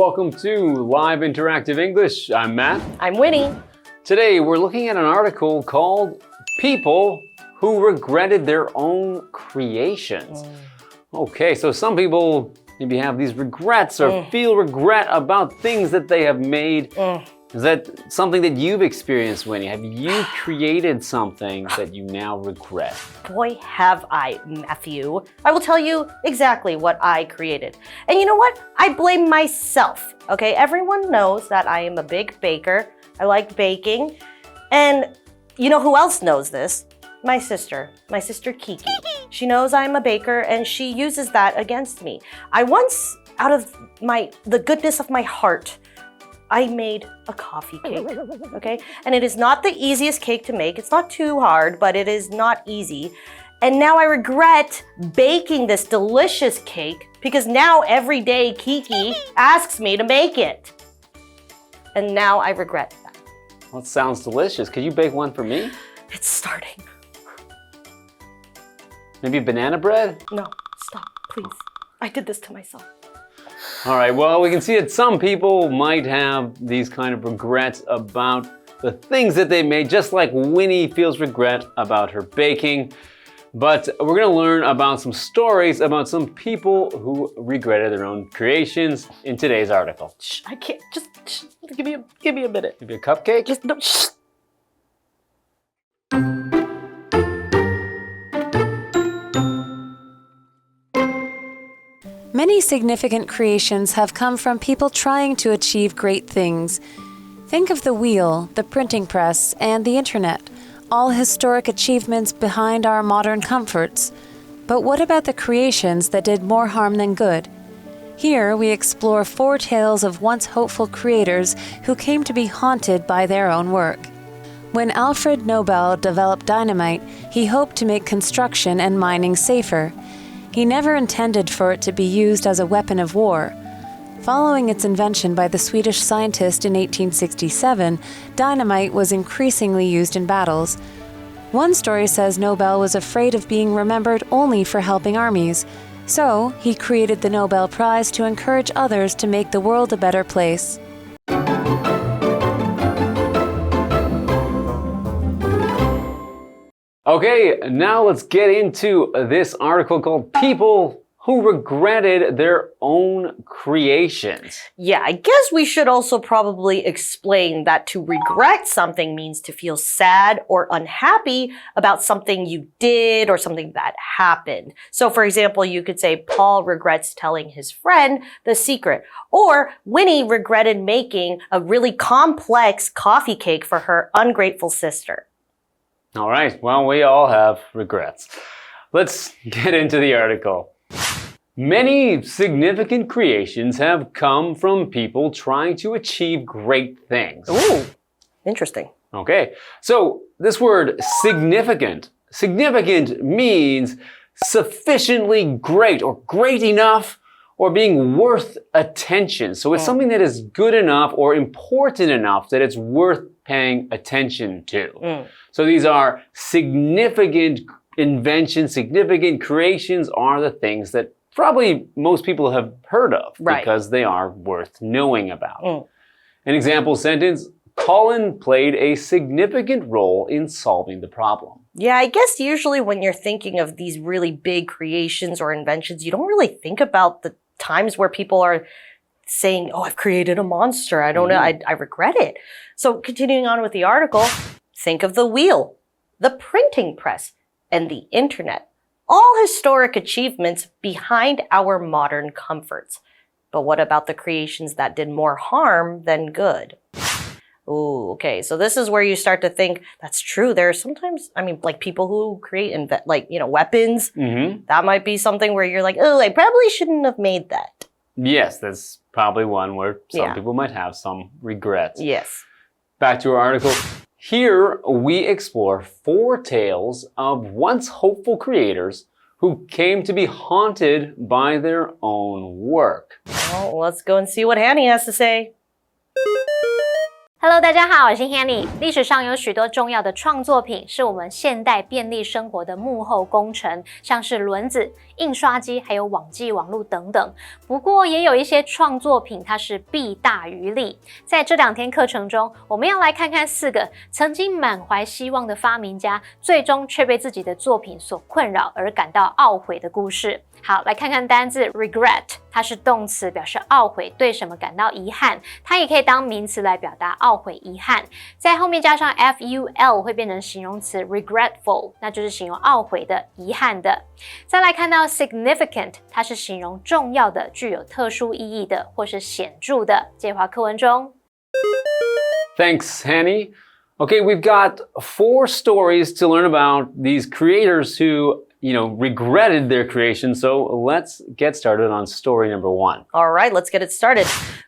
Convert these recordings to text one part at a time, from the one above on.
Welcome to Live Interactive English. I'm Matt. I'm Winnie. Today we're looking at an article called People Who Regretted Their Own Creations. Okay, so some people maybe have these regrets or feel regret about things that they have made. Is that something that you've experienced, Winnie? Have you created something that you now regret? Boy, have I, Matthew. I will tell you exactly what I created. And you know what? I blame myself, okay? Everyone knows that I am a big baker. I like baking. And you know who else knows this? My sister Kiki. She knows I'm a baker and she uses that against me. I once, out of the goodness of my heart, I made a coffee cake, okay? And it is not the easiest cake to make. It's not too hard, but it is not easy. And now I regret baking this delicious cake because now every day Kiki asks me to make it. And now I regret that. Well, it sounds delicious. Could you bake one for me? It's starting. Maybe banana bread? No, stop, please. I did this to myself. All right, well, we can see that some people might have these kind of regrets about the things that they made, just like Winnie feels regret about her baking. But we're going to learn about some stories about some people who regretted their own creations in today's article. Shh, I can't, just give me a minute. Maybe a cupcake? Just, no, shh. Many significant creations have come from people trying to achieve great things. Think of the wheel, the printing press, and the internet, all historic achievements behind our modern comforts. But what about the creations that did more harm than good? Here we explore 4 tales of once hopeful creators who came to be haunted by their own work. When Alfred Nobel developed dynamite, he hoped to make construction and mining safer. He never intended for it to be used as a weapon of war. Following its invention by the Swedish scientist in 1867, dynamite was increasingly used in battles. One story says Nobel was afraid of being remembered only for helping armies, so he created the Nobel Prize to encourage others to make the world a better place. Okay, now let's get into this article called People Who Regretted Their Own Creations. Yeah, I guess we should also probably explain that to regret something means to feel sad or unhappy about something you did or something that happened. So for example, you could say Paul regrets telling his friend the secret, or Winnie regretted making a really complex coffee cake for her ungrateful sister. All right, well, we all have regrets. Let's get into the article. Many significant creations have come from people trying to achieve great things. Ooh, interesting. Okay, so this word significant means sufficiently great or great enough or being worth attention. So it's something that is good enough or important enough that it's worth paying attention to. So these are significant inventions, significant creations are the things that probably most people have heard of because they are worth knowing about. An example sentence, Colin played a significant role in solving the problem. Yeah, I guess usually when you're thinking of these really big creations or inventions, you don't really think about the times where people are saying, oh, I've created a monster. I don't know, I regret it. So continuing on with the article, think of the wheel, the printing press, and the internet. All historic achievements behind our modern comforts. But what about the creations that did more harm than good? Ooh, okay, so this is where you start to think, that's true. There are sometimes, I mean, like people who create, weapons. That might be something where you're like, oh, I probably shouldn't have made that. Yes, that's probably one where some people might have some regrets. Yes. Back to our article. Here we explore 4 tales of once hopeful creators who came to be haunted by their own work. Well, let's go and see what Hanny has to say. Hello， 大家好，我是 Hanny。历史上有许多重要的创作品是我们现代便利生活的幕后工程，像是轮子、印刷机，还有网际网络等等。不过也有一些创作品它是弊大于利。在这2天课程中，我们要来看看4个曾经满怀希望的发明家，最终却被自己的作品所困扰而感到懊悔的故事。好，来看看单字 regret， 它是动词，表示懊悔，对什么感到遗憾。它也可以当名词来表达懊悔、遗憾。在后面加上 ful 会变成形容词 regretful， 那就是形容懊悔的、遗憾的。再来看到 significant， 它是形容重要的、具有特殊意义的或是显著的。介华课文中。Thanks, Hanny. Okay, we've got 4 stories to learn about these creators who regretted their creation. So let's get started on story number 1. All right, let's get it started.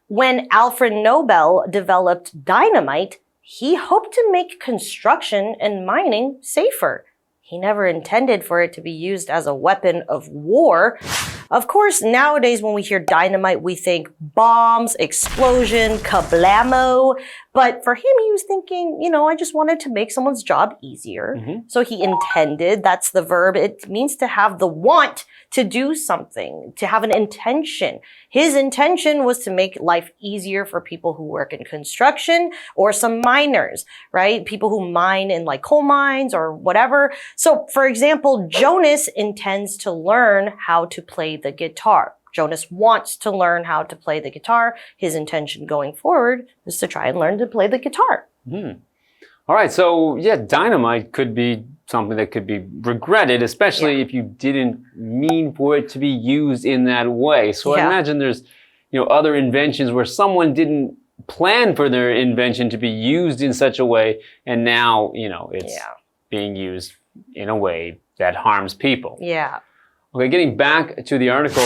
When Alfred Nobel developed dynamite, he hoped to make construction and mining safer. He never intended for it to be used as a weapon of war. Of course, nowadays when we hear dynamite, we think bombs, explosion, kablamo. But for him, he was thinking, I just wanted to make someone's job easier. So he intended, that's the verb. It means to have the want to do something, to have an intention. His intention was to make life easier for people who work in construction or some miners, right? People who mine in like coal mines or whatever. So for example, Jonas intends to learn how to play the guitar. Jonas wants to learn how to play the guitar. His intention going forward is to try and learn to play the guitar. All right, so yeah, dynamite could be something that could be regretted, especially if you didn't mean for it to be used in that way. So I imagine there's, other inventions where someone didn't plan for their invention to be used in such a way, and now, it's being used in a way that harms people. Yeah. Okay, getting back to the article,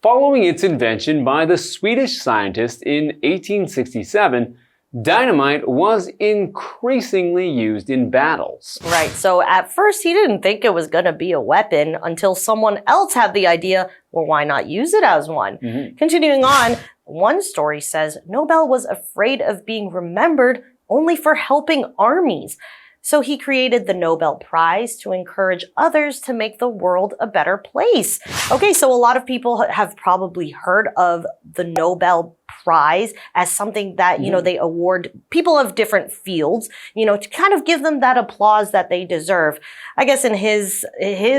following its invention by the Swedish scientist in 1867, dynamite was increasingly used in battles. Right, so at first he didn't think it was going to be a weapon until someone else had the idea, well, why not use it as one? Continuing on, one story says Nobel was afraid of being remembered only for helping armies. So he created the Nobel Prize to encourage others to make the world a better place. Okay, so a lot of people have probably heard of the Nobel Prize as something that, they award people of different fields, to kind of give them that applause that they deserve. I guess in his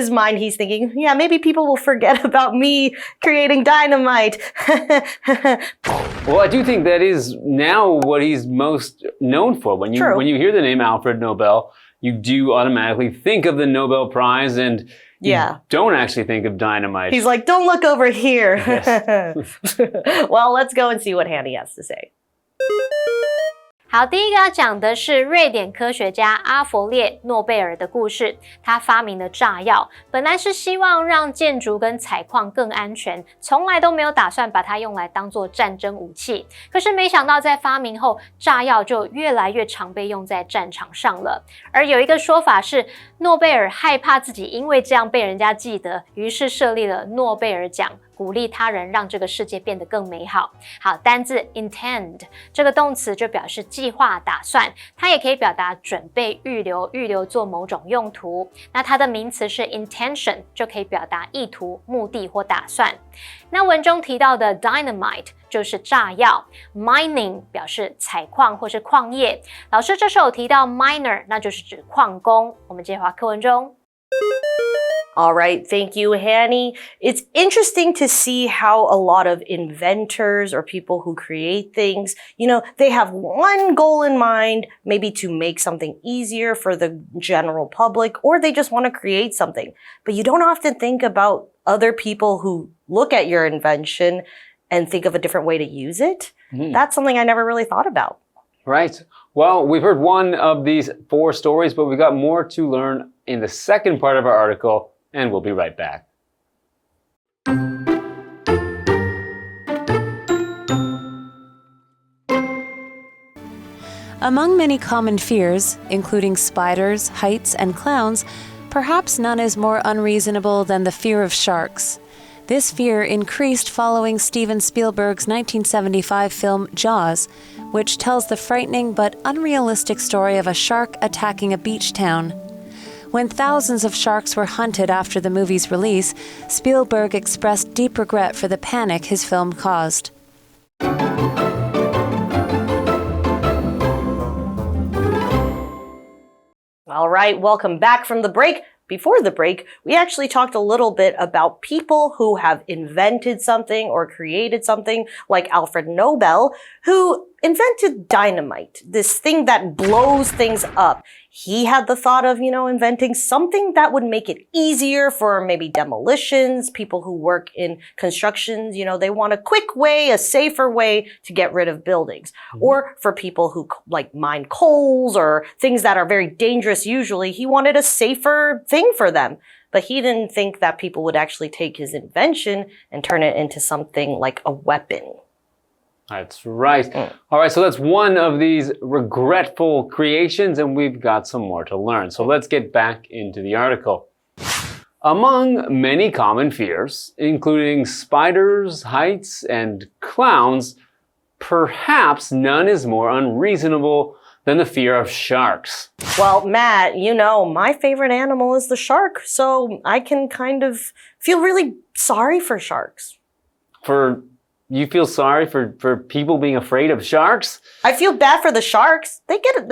mind, he's thinking, yeah, maybe people will forget about me creating dynamite. Well, I do think that is now what he's most known for. When you hear the name Alfred Nobel, you do automatically think of the Nobel Prize and you don't actually think of dynamite. He's like, don't look over here. Yes. Well, let's go and see what Hanny has to say. 好，第一个要讲的是瑞典科学家阿佛列诺贝尔的故事。他发明了炸药，本来是希望让建筑跟采矿更安全，从来都没有打算把它用来当作战争武器。可是没想到在发明后，炸药就越来越常被用在战场上了。而有一个说法是，诺贝尔害怕自己因为这样被人家记得，于是设立了诺贝尔奖，鼓励他人让这个世界变得更美好。好，单字 intend 这个动词就表示计划、打算，它也可以表达准备、预留做某种用途。那它的名词是 intention， 就可以表达意图、目的或打算。那文中提到的 dynamite 就是炸药 ，mining 表示采矿或是矿业。老师这时候有提到 miner， 那就是指矿工。我们接华课文中。All right, thank you, Hanny. It's interesting to see how a lot of inventors or people who create things, they have one goal in mind, maybe to make something easier for the general public, or they just want to create something. But you don't often think about other people who look at your invention and think of a different way to use it. That's something I never really thought about. Right. Well, we've heard one of these 4 stories, but we've got more to learn in the second part of our article. And we'll be right back. Among many common fears, including spiders, heights, and clowns, perhaps none is more unreasonable than the fear of sharks. This fear increased following Steven Spielberg's 1975 film Jaws, which tells the frightening but unrealistic story of a shark attacking a beach town. When thousands of sharks were hunted after the movie's release, Spielberg expressed deep regret for the panic his film caused. All right, welcome back from the break. Before the break, we actually talked a little bit about people who have invented something or created something, like Alfred Nobel, who invented dynamite, this thing that blows things up. He had the thought of, inventing something that would make it easier for maybe demolitions, people who work in constructions, they want a quick way, a safer way to get rid of buildings. Or for people who mine coals or things that are very dangerous usually, he wanted a safer thing for them. But he didn't think that people would actually take his invention and turn it into something like a weapon. That's right. All right, so that's one of these regretful creations, and we've got some more to learn. So let's get back into the article. Among many common fears, including spiders, heights, and clowns, perhaps none is more unreasonable than the fear of sharks. Well, Matt, my favorite animal is the shark, so I can kind of feel really sorry for sharks. You feel sorry for people being afraid of sharks? I feel bad for the sharks. They get a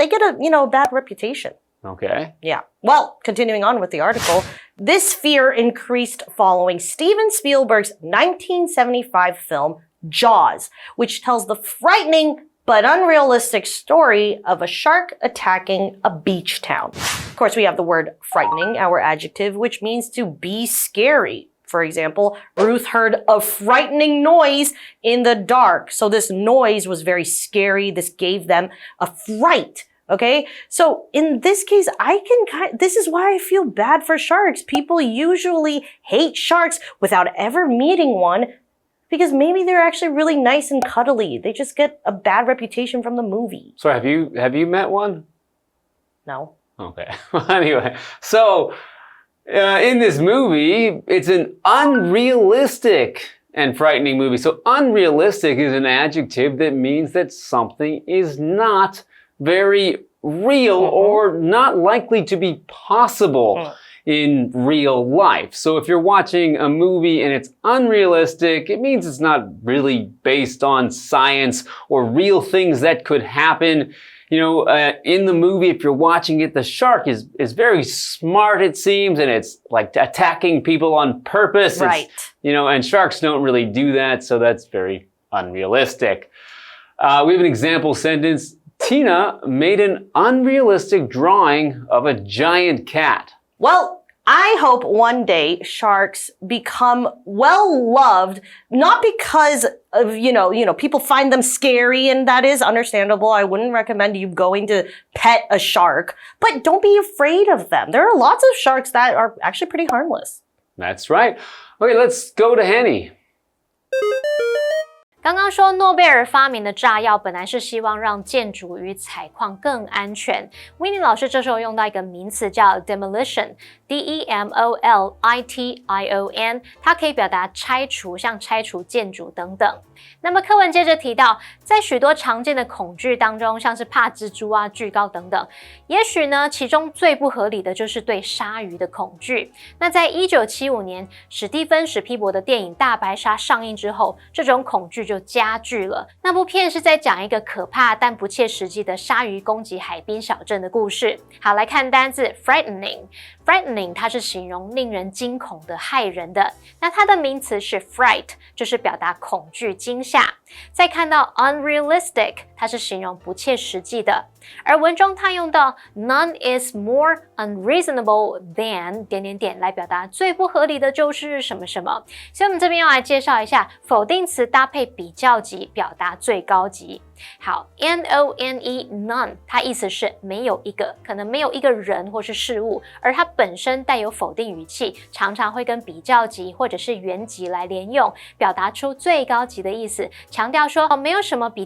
bad reputation. Okay. Yeah. Well, continuing on with the article, this fear increased following Steven Spielberg's 1975 film Jaws, which tells the frightening but unrealistic story of a shark attacking a beach town. Of course, we have the word frightening, our adjective, which means to be scary. For example, Ruth heard a frightening noise in the dark. So this noise was very scary. This gave them a fright. Okay? So in this case, this is why I feel bad for sharks. People usually hate sharks without ever meeting one because maybe they're actually really nice and cuddly. They just get a bad reputation from the movie. So have you met one? No. Okay. Anyway, so in this movie, it's an unrealistic and frightening movie. So unrealistic is an adjective that means that something is not very real or not likely to be possible in real life. So if you're watching a movie and it's unrealistic, it means it's not really based on science or real things that could happen. In the movie, if you're watching it, the shark is very smart, it seems, and it's like attacking people on purpose. Right. And sharks don't really do that, so that's very unrealistic. We have an example sentence. Tina made an unrealistic drawing of a giant cat. Well, I hope one day sharks become well-loved, not because of, people find them scary, and that is understandable. I wouldn't recommend you going to pet a shark, but don't be afraid of them. There are lots of sharks that are actually pretty harmless. That's right. Okay, let's go to Henny. 刚刚说诺贝尔发明的炸药本来是希望让建筑与采矿更安全。Winnie 老师这时候用到一个名词叫 demolition，D-E-M-O-L-I-T-I-O-N， 它可以表达拆除，像拆除建筑等等。那么课文接着提到，在许多常见的恐惧当中，像是怕蜘蛛啊、巨高等等，也许呢，其中最不合理的就是对鲨鱼的恐惧。那在1975年，史蒂芬·史皮伯的电影《大白鲨》上映之后，这种恐惧就加剧了。那部片是在讲一个可怕但不切实际的鲨鱼攻击海滨小镇的故事。好，来看单字 frightening。frightening 它是形容令人惊恐的、骇人的。那它的名词是 fright， 就是表达恐惧、惊吓。再看到 unrealistic， 它是形容不切实际的。而文中它用到 none is more unreasonable than 来表达最不合理的就是什么什么。所以我们这边要来介绍一下否定词搭配比较级表达最高级。好 ，N-O-N-E none， 它意思是没有一个，可能没有一个人或是事物，而它本身带有否定语气，常常会跟比较级或者是原级来连用，表达出最高级的意思，强调说没有什么比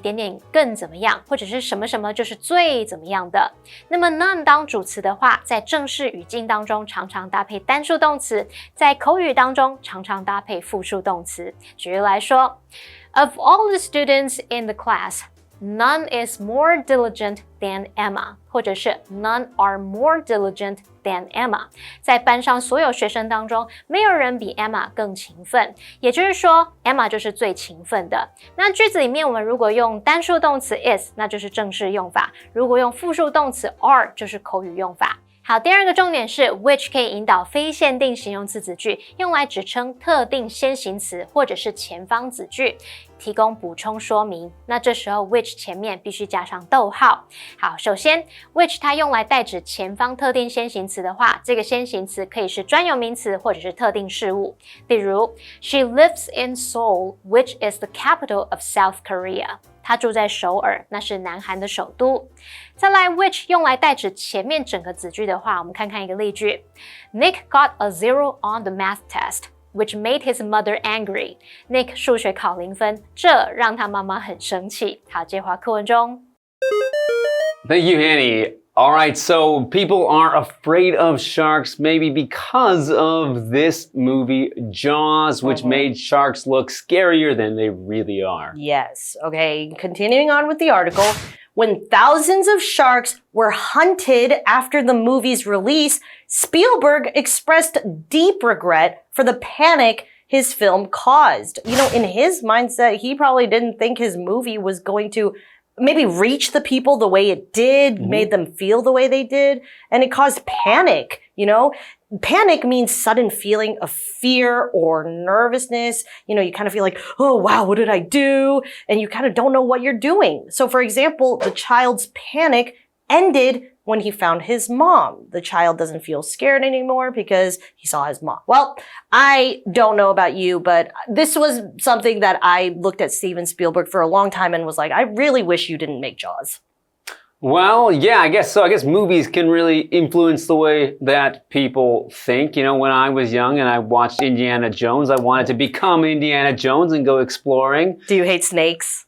更怎么样，或者是什么什么就是最会怎么样的。那么 none 当主词的话，在正式语境当中常常搭配单数动词，在口语当中常常搭配复数动词。举例来说 ，Of all the students in the class,None is more diligent than Emma， 或者是 None are more diligent than Emma。在班上所有学生当中，没有人比 Emma 更勤奋。也就是说 ，Emma 就是最勤奋的。那句子里面，我们如果用单数动词 is， 那就是正式用法；如果用复数动词 are， 就是口语用法。好，第二个重点是 which 可以引导非限定形容词子句，用来指称特定先行词或者是前方子句，提供补充说明。那这时候 which 前面必须加上逗号。好，首先 which 它用来代指前方特定先行词的话，这个先行词可以是专有名词或者是特定事物。例如 She lives in Seoul, which is the capital of South Korea。他住在首尔，那是南韩的首都。再来 which 用来代指前面整个子句的话，我们看看一个例句 Nick got a 0 on the math test, which made his mother angry. Nick 数学考0分，这让他妈妈很生气。好，接话课文中。Thank you, Annie. All right, so people are afraid of sharks maybe because of this movie, Jaws, which made sharks look scarier than they really are. Yes. Okay, continuing on with the article. When thousands of sharks were hunted after the movie's release, Spielberg expressed deep regret for the panic his film caused. You know, in his mindset, he probably didn't think his movie was going to maybe reach the people the way it did, made them feel the way they did, and it caused panic, you know? Panic means sudden feeling of fear or nervousness. You know, you kind of feel like, oh, wow, what did I do? And you kind of don't know what you're doing. So, for example, the child's panic ended when he found his mom. The child doesn't feel scared anymore because he saw his mom. Well, I don't know about you, but this was something that I looked at Steven Spielberg for a long time and was like, I really wish you didn't make Jaws. Well, yeah, I guess so. I guess movies can really influence the way that people think. You know, when I was young and I watched Indiana Jones, I wanted to become Indiana Jones and go exploring. Do you hate snakes?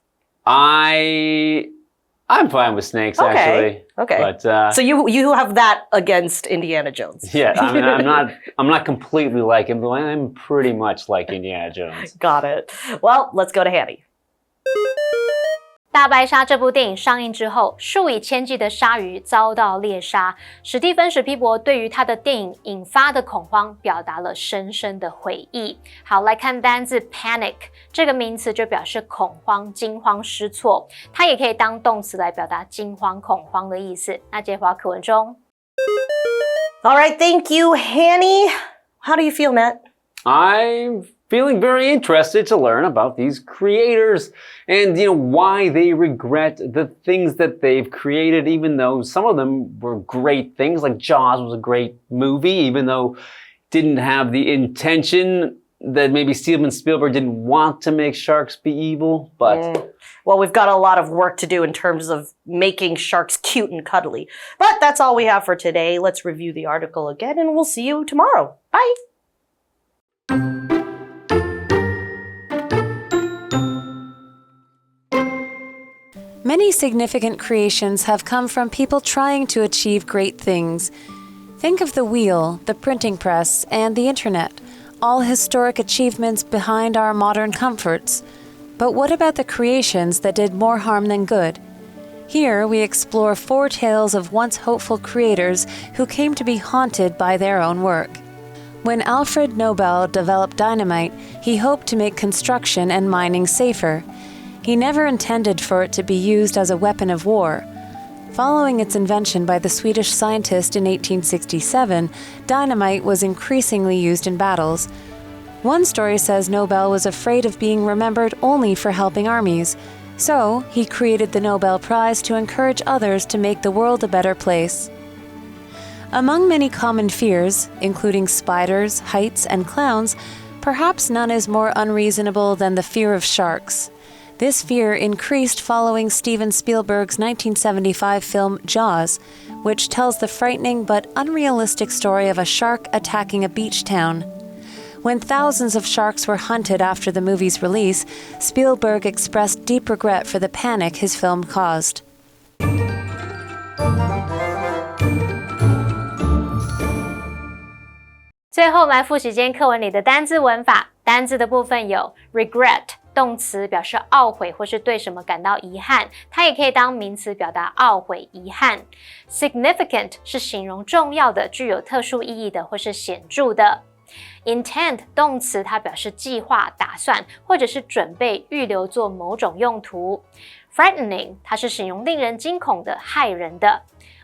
I'm fine with snakes, actually. Okay. But, so you have that against Indiana Jones. Yeah, I mean, I'm not completely like him, but I'm pretty much like Indiana Jones. Got it. Well, let's go to Hanny. 大白鲨这部电影上映之后，数以千计的鲨鱼遭到猎杀。史蒂芬·史皮伯对于他的电影引发的恐慌表达了深深的悔意。好，来看单字 panic 这个名词就表示恐慌、惊慌失措，它也可以当动词来表达惊慌、恐慌的意思。那接华课文中。All right, thank you, Hanny. How do you feel, Matt? I'm feeling very interested to learn about these creators and, you know, why they regret the things that they've created, even though some of them were great things, like Jaws was a great movie, even though it didn't have the intention that maybe Steven Spielberg didn't want to make sharks be evil, but... Well, we've got a lot of work to do in terms of making sharks cute and cuddly. But that's all we have for today. Let's review the article again, and we'll see you tomorrow. Bye! Many significant creations have come from people trying to achieve great things. Think of the wheel, the printing press, and the internet, all historic achievements behind our modern comforts. But what about the creations that did more harm than good? Here we explore 4 tales of once hopeful creators who came to be haunted by their own work. When Alfred Nobel developed dynamite, he hoped to make construction and mining safer. He never intended for it to be used as a weapon of war. Following its invention by the Swedish scientist in 1867, dynamite was increasingly used in battles. One story says Nobel was afraid of being remembered only for helping armies, so he created the Nobel Prize to encourage others to make the world a better place. Among many common fears, including spiders, heights, and clowns, perhaps none is more unreasonable than the fear of sharks. This fear increased following Steven Spielberg's 1975 film Jaws, which tells the frightening but unrealistic story of a shark attacking a beach town. When thousands of sharks were hunted after the movie's release, Spielberg expressed deep regret for the panic his film caused. 最后我们来复习今天课文里的单字文法。单字的部分有 regret， 动词表示懊悔或是对什么感到遗憾，它也可以当名词表达懊悔、遗憾。significant 是形容重要的、具有特殊意义的或是显著的。Intent 动词它表示计划、打算或者是准备、预留做某种用途。Frightening 它是形容令人惊恐的、骇人的。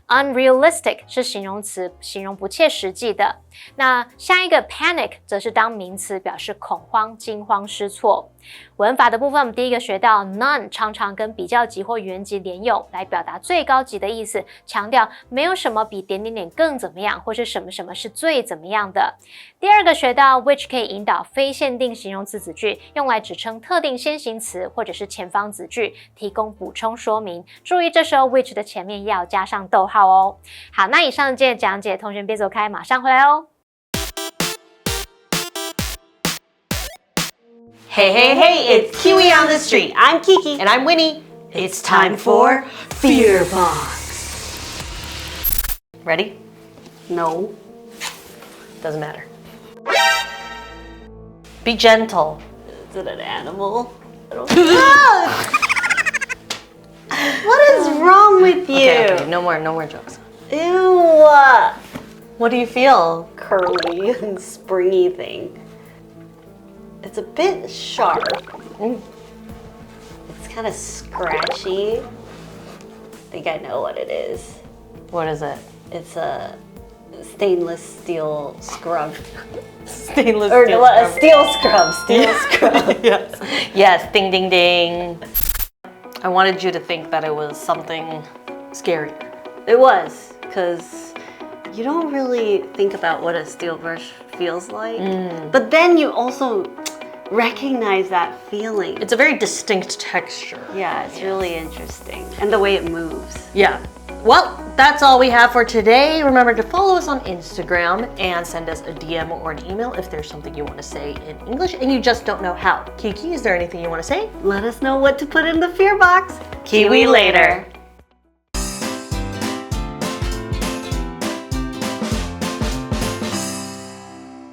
Unrealistic 是形容词，形容不切实际的。那下一个 panic 则是当名词，表示恐慌、惊慌失措。文法的部分，我们第一个学到 none 常常跟比较级或原级连用，来表达最高级的意思，强调没有什么比点点点更怎么样，或是什么什么是最怎么样的。第二个学到 which 可以引导非限定形容词子句，用来指称特定先行词或者是前方子句，提供补充说明。注意这时候 which 的前面要加上逗号哦。好，那以上今天的讲解，同学别走开，马上回来哦。Hey, hey, hey, it's KiWi on the street. I'm Kiki. And I'm Winnie. It's time for Fear Box. Ready? No. Doesn't matter. Be gentle. Is it an animal? I don't know. What is wrong with you? Okay, no more jokes. Ew. What do you feel? Curly and springy thing. It's a bit sharp. It's kind of scratchy. I think I know what it is. What is it? It's a stainless steel scrub. Stainless steel scrub. A steel scrub. Steel scrub. Yes. Yes, ding ding ding. I wanted you to think that it was something scary. It was, because you don't really think about what a steel brush feels like. But then you also recognize that feeling. It's a very distinct texture. Yeah, it's really interesting. And the way it moves. Yeah. Well, that's all we have for today. Remember to follow us on Instagram and send us a DM or an email if there's something you want to say in English and you just don't know how. Kiki, is there anything you want to say? Let us know what to put in the fear box. Kiwi later.